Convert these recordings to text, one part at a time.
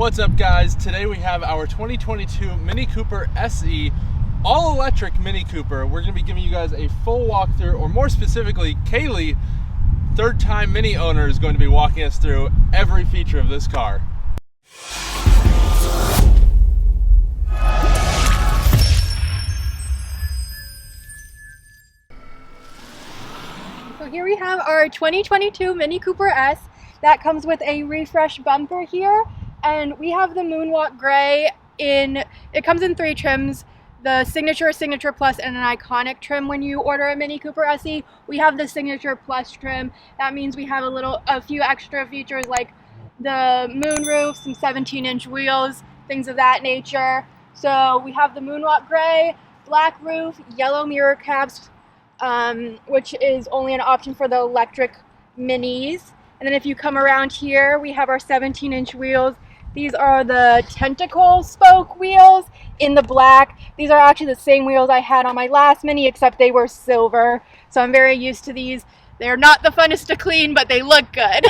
What's up, guys? Today we have our 2022 Mini Cooper SE all-electric Mini Cooper. We're going to be giving you guys a full walkthrough, or more specifically, Kalie, third-time Mini owner, is going to be walking us through every feature of this car. So here we have our 2022 Mini Cooper S that comes with a refresh bumper here, and we have the Moonwalk Gray it comes in 3 trims, the Signature, Signature Plus, and an Iconic trim. When you order a Mini Cooper SE, we have the Signature Plus trim. That means we have a few extra features like the moonroof, some 17-inch wheels, things of that nature. So we have the Moonwalk Gray, black roof, yellow mirror caps, which is only an option for the electric Minis. And then if you come around here, we have our 17-inch wheels. These are the tentacle spoke wheels in the black. These are actually the same wheels I had on my last Mini, except they were silver. So I'm very used to these. They're not the funnest to clean, but they look good.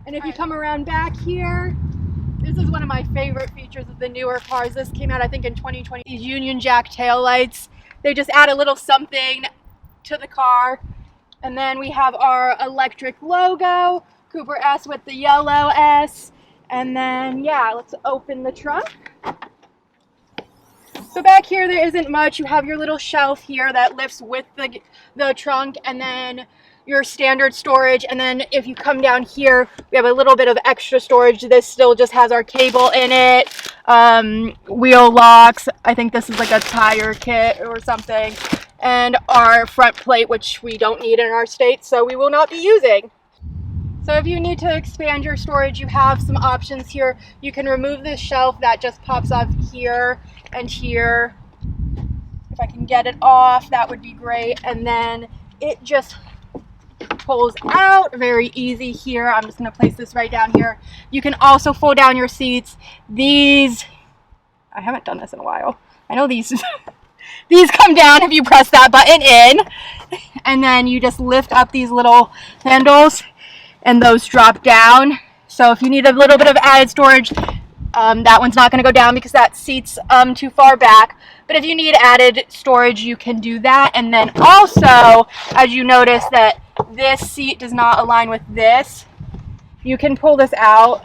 And if you come around back here, this is one of my favorite features of the newer cars. This came out, I think, in 2020. These Union Jack taillights. They just add a little something to the car. And then we have our electric logo, Cooper S with the yellow S. And then, yeah, let's open the trunk. So back here, there isn't much. You have your little shelf here that lifts with the trunk, and then your standard storage. And then if you come down here, we have a little bit of extra storage. This still just has our cable in it, wheel locks. I think this is like a tire kit or something. And our front plate, which we don't need in our state, so we will not be using. So if you need to expand your storage, you have some options here. You can remove this shelf that just pops up here and here. If I can get it off, that would be great. And then it just pulls out very easy here. I'm just going to place this right down here. You can also fold down your seats. These, I haven't done this in a while. I know these these come down if you press that button in, and then you just lift up these little handles and those drop down. So if you need a little bit of added storage, that one's not going to go down because that seat's too far back. But if you need added storage, you can do that. And then also, as you notice that this seat does not align with this, you can pull this out.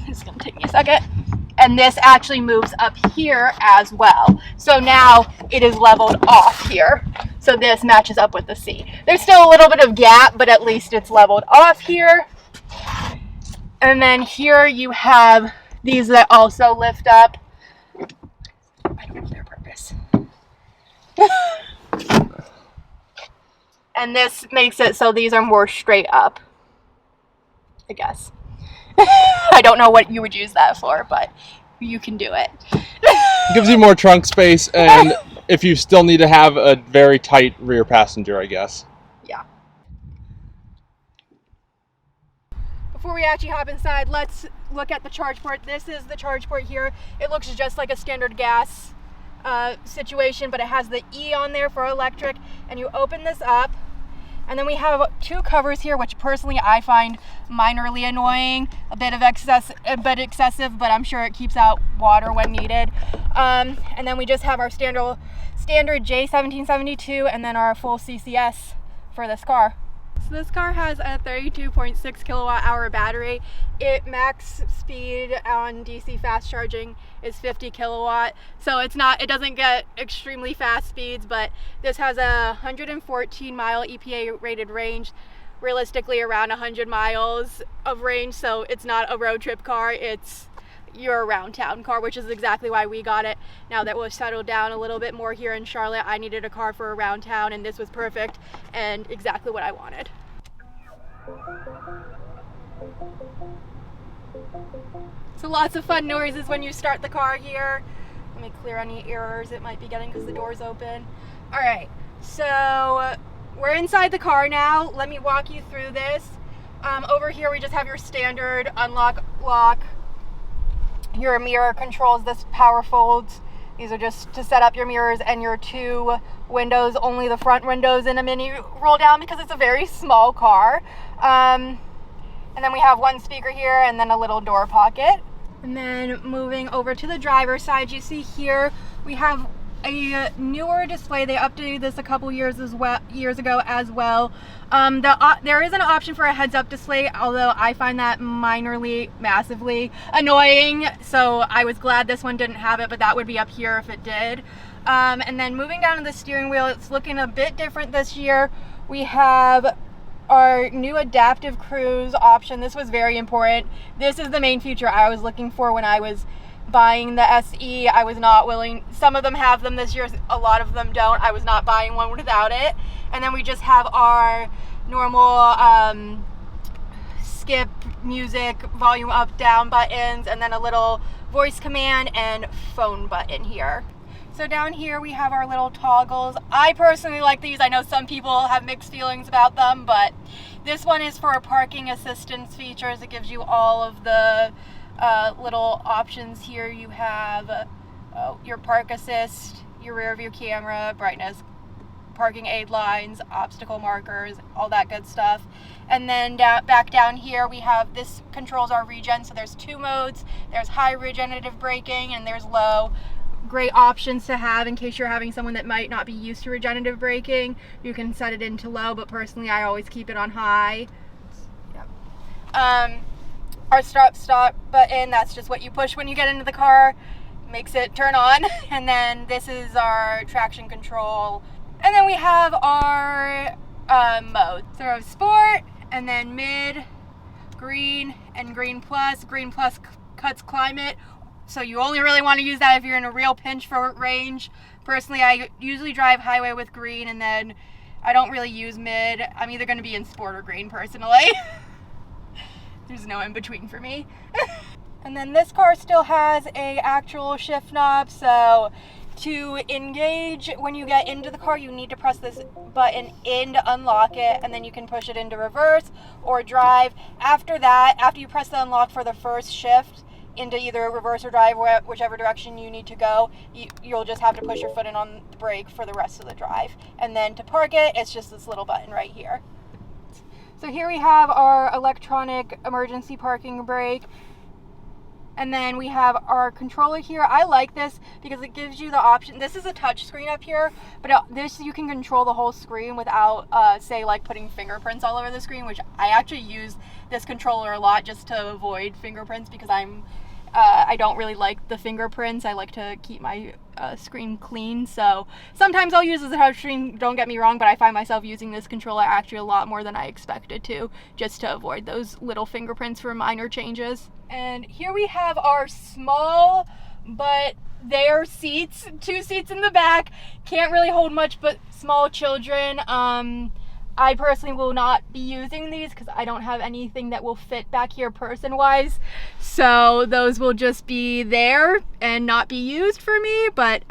It's going to take me a second. And this actually moves up here as well. So now it is leveled off here. So this matches up with the seat. There's still a little bit of gap, but at least it's leveled off here. And then here you have these that also lift up. I don't know their purpose. And this makes it so these are more straight up, I guess. I don't know what you would use that for, but you can do it. Gives you more trunk space, and if you still need to have a very tight rear passenger, I guess. Yeah. Before we actually hop inside, let's look at the charge port. This is the charge port here. It looks just like a standard gas situation, but it has the E on there for electric, and you open this up. And then we have 2 covers here, which personally I find minorly annoying, a bit excessive, but I'm sure it keeps out water when needed. And then we just have our standard J1772 and then our full CCS for this car. So this car has a 32.6 kilowatt hour battery. Max speed on DC fast charging is 50 kilowatt. So it doesn't get extremely fast speeds, but this has a 114 mile EPA rated range, realistically around 100 miles of range. So it's not a road trip car, it's your around town car, which is exactly why we got it. Now that we've settled down a little bit more here in Charlotte, I needed a car for around town, and this was perfect and exactly what I wanted. So lots of fun noises when you start the car here. Let me clear any errors it might be getting because the door's open. All right, so we're inside the car now. Let me walk you through this. Over here we just have your standard unlock, lock, your mirror controls, this power folds. These are just to set up your mirrors, and your 2 windows, only the front windows in a Mini roll down because it's a very small car. And then we have one speaker here and then a little door pocket. And then moving over to the driver's side, you see here we have a newer display. They updated this a couple years ago as well. There is an option for a heads-up display, although I find that massively annoying. So I was glad this one didn't have it, but that would be up here if it did. And then moving down to the steering wheel, it's looking a bit different this year. We have our new adaptive cruise option. This was very important. This is the main feature I was looking for when I was buying the SE. I was not willing, some of them have them this year, a lot of them don't. I was not buying one without it. And then we just have our normal skip, music, volume up, down buttons, and then a little voice command and phone button here. So down here we have our little toggles. I personally like these. I know some people have mixed feelings about them, but this one is for parking assistance features. It gives you all of the little options here. You have your park assist, your rear view camera, brightness, parking aid lines, obstacle markers, all that good stuff. And then back down here we have, this controls our regen. So there's two modes. There's high regenerative braking and there's low. Great options to have in case you're having someone that might not be used to regenerative braking. You can set it into low, but personally I always keep it on high. Yep. Our stop button, that's just what you push when you get into the car, makes it turn on. And then this is our traction control. And then we have our modes. So we have sport, and then mid, green, and green plus. Green plus cuts climate. So you only really want to use that if you're in a real pinch for range. Personally, I usually drive highway with green, and then I don't really use mid. I'm either going to be in sport or green personally. There's no in between for me. And then this car still has a actual shift knob. So to engage, when you get into the car, you need to press this button in to unlock it, and then you can push it into reverse or drive. After that, after you press the unlock for the first shift, into either reverse or drive, whichever direction you need to go, you'll just have to push your foot in on the brake for the rest of the drive. And then to park it, it's just this little button right here. So here we have our electronic emergency parking brake. And then we have our controller here. I like this because it gives you the option. This is a touch screen up here, but this you can control the whole screen without, say, like putting fingerprints all over the screen, which I actually use this controller a lot just to avoid fingerprints because I don't really like the fingerprints. I like to keep my screen clean. So sometimes I'll use this touch screen, don't get me wrong, but I find myself using this controller actually a lot more than I expected to, just to avoid those little fingerprints for minor changes. And here we have our small, but they're seats, 2 seats in the back. Can't really hold much but small children. I personally will not be using these because I don't have anything that will fit back here person-wise. So those will just be there and not be used for me. But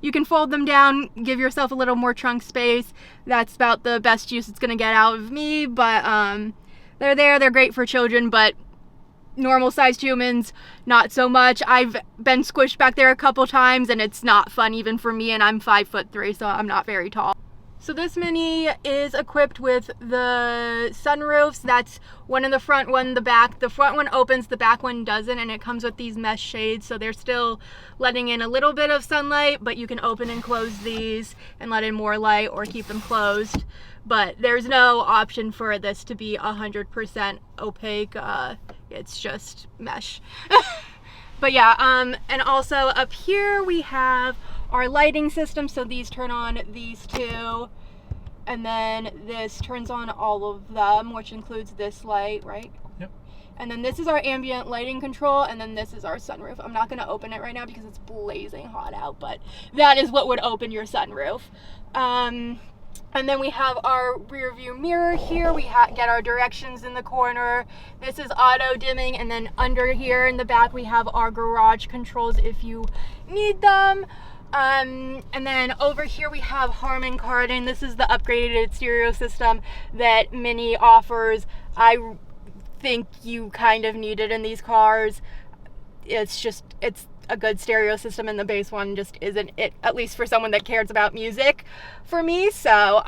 you can fold them down, give yourself a little more trunk space. That's about the best use it's going to get out of me. But they're there. They're great for children, but normal-sized humans, not so much. I've been squished back there a couple times, and it's not fun even for me, and I'm 5'3", so I'm not very tall. So this Mini is equipped with the sunroofs. That's one in the front, one in the back. The front one opens, the back one doesn't, and it comes with these mesh shades, so they're still letting in a little bit of sunlight, but you can open and close these and let in more light or keep them closed. But there's no option for this to be 100% opaque. It's just mesh. But yeah, and also up here we have our lighting system. So these turn on these two, and then this turns on all of them, which includes this light, right? Yep. And then this is our ambient lighting control, and then this is our sunroof. I'm not going to open it right now because it's blazing hot out, but that is what would open your sunroof. And then we have our rear view mirror here. We get our directions in the corner. This is auto dimming, and then under here in the back we have our garage controls if you need them. And then over here we have Harman Kardon. This is the upgraded stereo system that Mini offers. I think you kind of need it in these cars. It's a good stereo system, and the bass one just isn't it, at least for someone that cares about music for me. So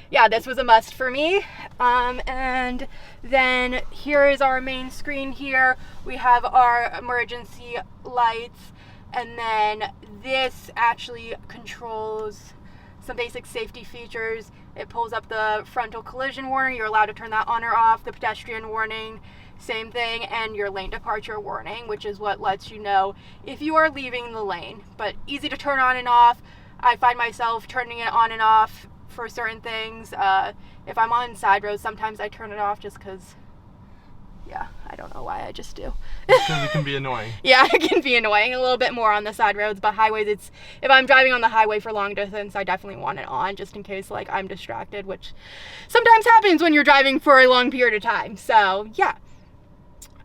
yeah, this was a must for me. And then here is our main screen here. We have our emergency lights, and then this actually controls some basic safety features. It pulls up the frontal collision warning. You're allowed to turn that on or off. The pedestrian warning, same thing, and your lane departure warning, which is what lets you know if you are leaving the lane. But easy to turn on and off. I find myself turning it on and off for certain things. If I'm on side roads, sometimes I turn it off just because, yeah, I don't know why, I just do. Because it can be annoying. Yeah, it can be annoying a little bit more on the side roads, but highways, if I'm driving on the highway for long distance, I definitely want it on just in case like I'm distracted, which sometimes happens when you're driving for a long period of time. So yeah.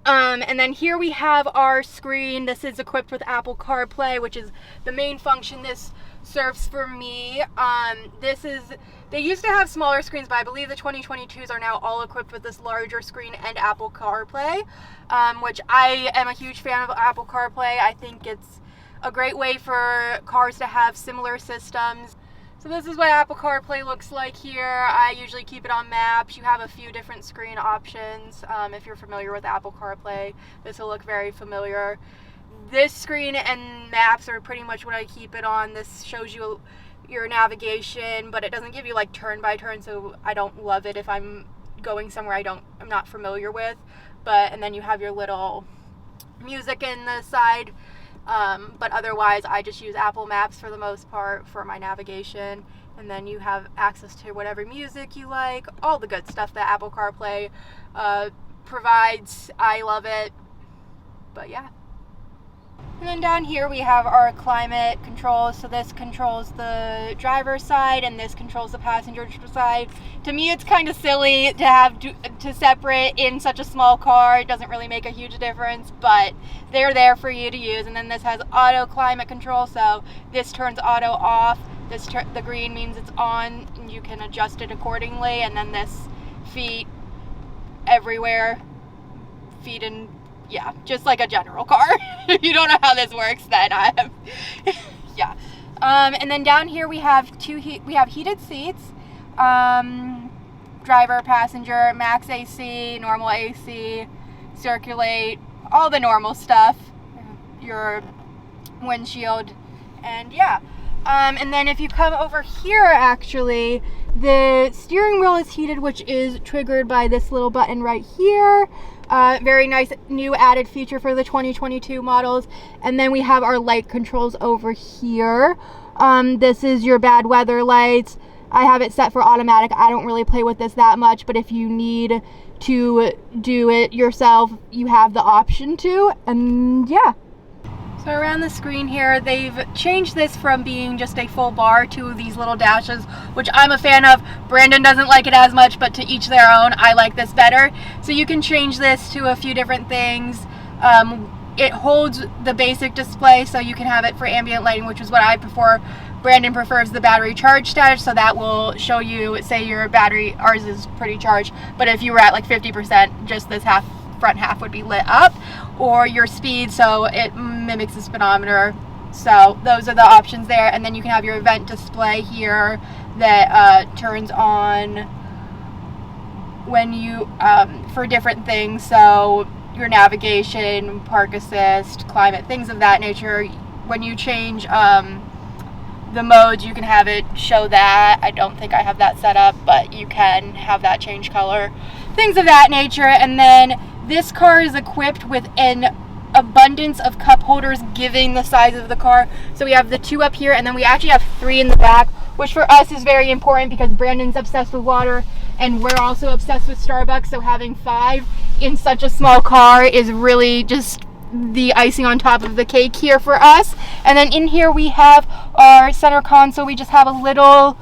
And then here we have our screen. This is equipped with Apple CarPlay, which is the main function this serves for me. They used to have smaller screens, but I believe the 2022s are now all equipped with this larger screen and Apple CarPlay, which I am a huge fan of Apple CarPlay. I think it's a great way for cars to have similar systems. So this is what Apple CarPlay looks like here. I usually keep it on maps. You have a few different screen options. If you're familiar with Apple CarPlay, this will look very familiar. This screen and maps are pretty much what I keep it on. This shows you your navigation, but it doesn't give you like turn by turn, so I don't love it if I'm going somewhere I'm not familiar with. And then you have your little music in the side. But otherwise I just use Apple Maps for the most part for my navigation, and then you have access to whatever music you like, all the good stuff that Apple CarPlay provides. I love it. But yeah. And then down here we have our climate controls. So this controls the driver's side and this controls the passenger side. To me, it's kind of silly to have to separate in such a small car. It doesn't really make a huge difference, but they're there for you to use. And then this has auto climate control, so this turns auto off. The green means it's on, and you can adjust it accordingly. And then this feet everywhere, feet in. Yeah, just like a general car. If you don't know how this works, then yeah. And then down here we have heated seats, driver, passenger, max AC, normal AC, circulate, all the normal stuff, your windshield, and yeah. And then if you come over here, actually, the steering wheel is heated, which is triggered by this little button right here. Very nice new added feature for the 2022 models. And then we have our light controls over here. This is your bad weather lights. I have it set for automatic. I don't really play with this that much, but if you need to do it yourself, you have the option to. And yeah. So around the screen here, they've changed this from being just a full bar to these little dashes, which I'm a fan of. Brandon doesn't like it as much, but to each their own. I like this better. So you can change this to a few different things. It holds the basic display, so you can have it for ambient lighting, which is what I prefer. Brandon prefers the battery charge status, so that will show you, say your battery, ours is pretty charged, but if you were at like 50%, just this front half would be lit up, or your speed, so it mimics the speedometer. So those are the options there. And then you can have your event display here that turns on when you for different things, so your navigation, park assist, climate, things of that nature. When you change the modes, you can have it show that. I don't think I have that set up, but you can have that change color, things of that nature. And then this car is equipped with an abundance of cup holders given the size of the car. So we have the 2 up here, and then we actually have 3 in the back, which for us is very important because Brandon's obsessed with water and we're also obsessed with Starbucks. So having 5 in such a small car is really just the icing on top of the cake here for us. And then in here we have our center console. We just have a little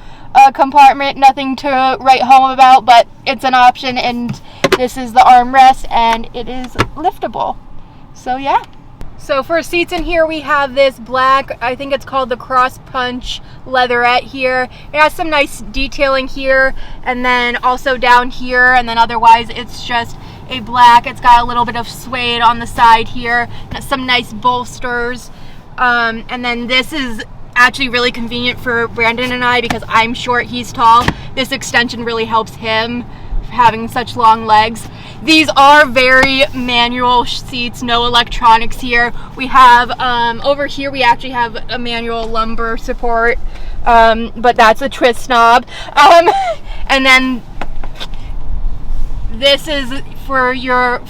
compartment, nothing to write home about, but it's an option. And this is the armrest, and it is liftable. So yeah. So for seats in here, we have this black, I think it's called the Cross Punch leatherette here. It has some nice detailing here, and then also down here, and then otherwise it's just a black. It's got a little bit of suede on the side here, some nice bolsters. And then this is actually really convenient for Brandon and I because I'm short, he's tall. This extension really helps him having such long legs. These are very manual seats, no electronics here. We have, over here we actually have a manual lumbar support, but that's a twist knob. And then this is for your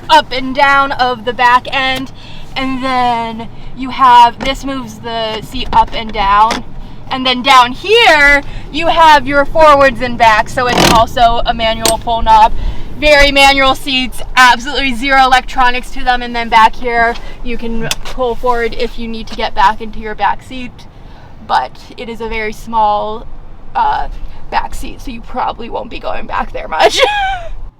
up and down of the back end. And then you have, this moves the seat up and down. And then down here, you have your forwards and back, so it's also a manual pull knob. Very manual seats, absolutely zero electronics to them. And then back here, you can pull forward if you need to get back into your back seat. But it is a very small back seat, so you probably won't be going back there much.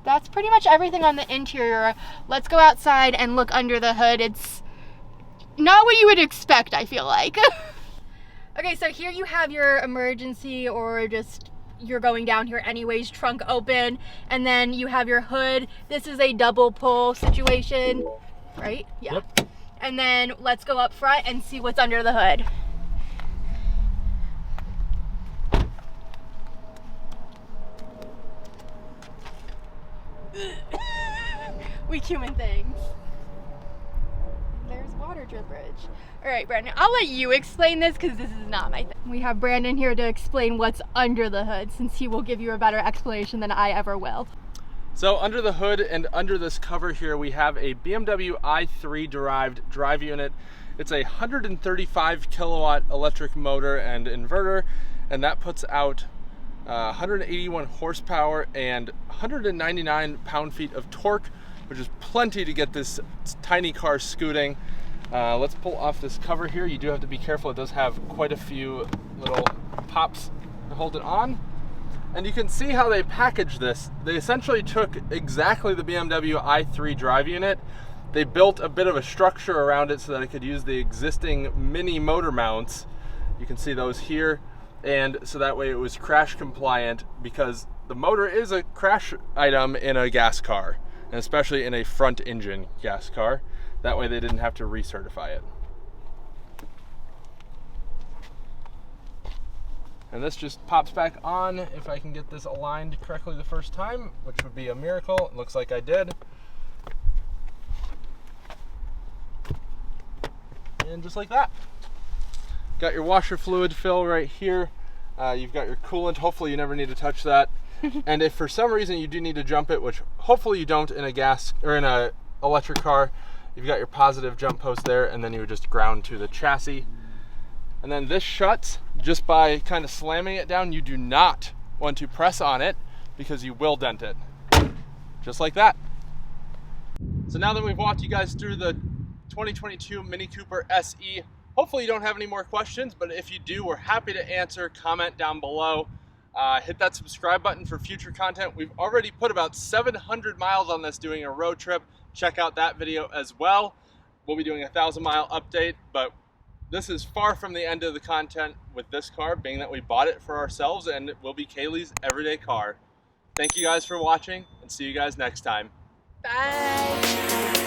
That's pretty much everything on the interior. Let's go outside and look under the hood. It's not what you would expect, I feel like. Okay, so here you have your emergency or just you're going down here anyways, trunk open, and then you have your hood. This is a double pull situation, right? Yeah. Yep. And then let's go up front and see what's under the hood. We human things. There's water drippage. All right, Brandon, I'll let you explain this because this is not my thing. We have Brandon here to explain what's under the hood since he will give you a better explanation than I ever will. So under the hood and under this cover here, we have a BMW i3 derived drive unit. It's a 135 kilowatt electric motor and inverter, and that puts out 181 horsepower and 199 pound-feet of torque, which is plenty to get this tiny car scooting. Let's pull off this cover here. You do have to be careful. It does have quite a few little pops to hold it on. And you can see how they packaged this. They essentially took exactly the BMW i3 drive unit. They built a bit of a structure around it so that it could use the existing mini motor mounts. You can see those here. And so that way it was crash compliant because the motor is a crash item in a gas car, and especially in a front engine gas car. That way they didn't have to recertify it. And this just pops back on if I can get this aligned correctly the first time, which would be a miracle. It looks like I did. And just like that. Got your washer fluid fill right here. You've got your coolant. Hopefully you never need to touch that. And if for some reason you do need to jump it, which hopefully you don't in a gas or in a electric car, you've got your positive jump post there, and then you would just ground to the chassis. And then this shuts just by kind of slamming it down. You do not want to press on it because you will dent it. Just like that. So now that we've walked you guys through the 2022 Mini Cooper SE, hopefully you don't have any more questions, but if you do, we're happy to answer. Comment down below. Hit that subscribe button for future content. We've already put about 700 miles on this doing a road trip. Check out that video as well. We'll be doing a 1,000-mile update, but this is far from the end of the content with this car, being that we bought it for ourselves and it will be Kalie's everyday car. Thank you guys for watching, and see you guys next time. Bye.